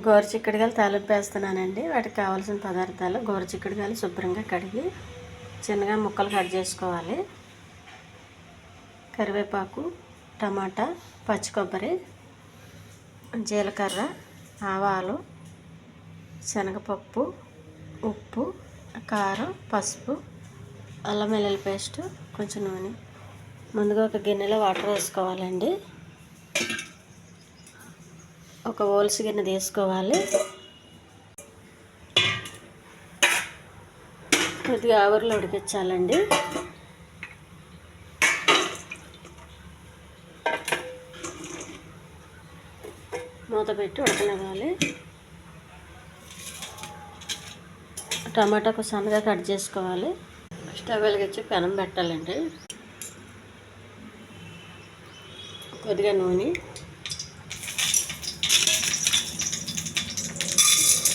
గోరుచిక్కుడుకాయలు తాలింపు వేస్తున్నానండి. వాటికి కావాల్సిన పదార్థాలు: గోరుచిక్కుడుకాయలు శుభ్రంగా కడిగి చిన్నగా ముక్కలు కట్ చేసుకోవాలి. కరివేపాకు, టమాటా, పచ్చి కొబ్బరి, జీలకర్ర, ఆవాలు, శనగపప్పు, ఉప్పు, కారం, పసుపు, అల్లం వెల్లుల్లి పేస్ట్, కొంచెం నూనె. ముందుగా ఒక గిన్నెలో వాటర్ వేసుకోవాలండి. ఒక ఓల్స్ గిన్నె తీసుకోవాలి. కొద్దిగా ఆవిరిలో ఉడికించాలండి. మూత పెట్టి ఉడకనివ్వాలి. టమాటాకు సన్నగా కట్ చేసుకోవాలి. స్టవ్ వెలిగించి పెనం పెట్టాలండి. కొద్దిగా నూనె,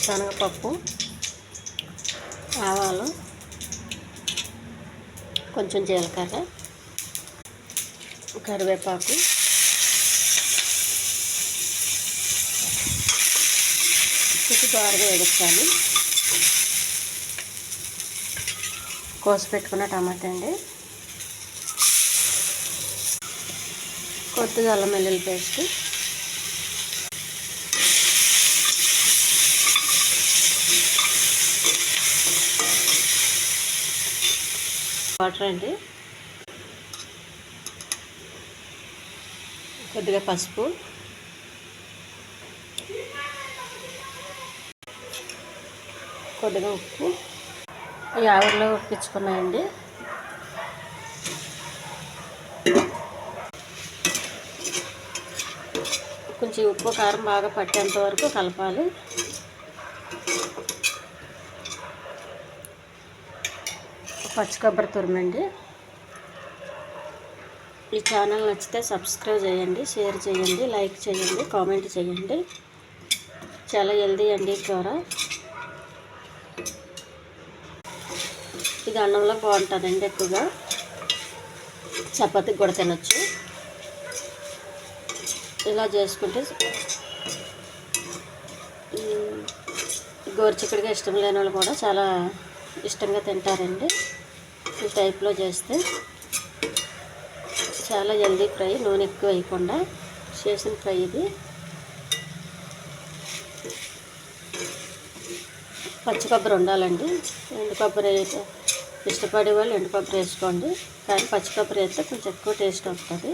శనగపప్పు, ఆవాలు, కొంచెం జీలకర్ర, కరివేపాకు, కొంచెం దోరగా వేగించాలి. కోసి పెట్టుకున్న టమాటా అండి, కొద్దిగా అల్లం వెల్లుల్లి పేస్ట్, వాటర్ అండి, కొద్దిగా పసుపు, కొద్దిగా ఉప్పు. ఈ ఆవిరిలో ఉడికించుకున్నాయండి. కొంచెం ఉప్పు కారం బాగా పట్టేంత వరకు కలపాలి. పచ్చి కొబ్బరి తురుమండి. ఈ ఛానల్ నచ్చితే సబ్స్క్రైబ్ చేయండి, షేర్ చేయండి, లైక్ చేయండి, కామెంట్ చేయండి. చాలా హెల్దీ అండి కూర. ఇది అన్నంలో బాగుంటుందండి. ఎక్కువగా చపాతీకి కూడా తినొచ్చు. ఇలా చేసుకుంటే గోరుచిక్కుడుగా ఇష్టం లేని వాళ్ళు కూడా చాలా ఇష్టంగా తింటారండి. ఈ టైప్లో చేస్తే చాలా హెల్దీ ఫ్రై, నూనె ఎక్కువ వేయకుండా చేసిన ఫ్రై ఇది. పచ్చి కొబ్బరి ఉండాలండి. ఎండు కొబ్బరి ఇష్టపడే వాళ్ళు ఎండు కొబ్బరి వేసుకోండి, కానీ పచ్చి కొబ్బరి వేస్తే కొంచెం ఎక్కువ టేస్ట్ వస్తుంది.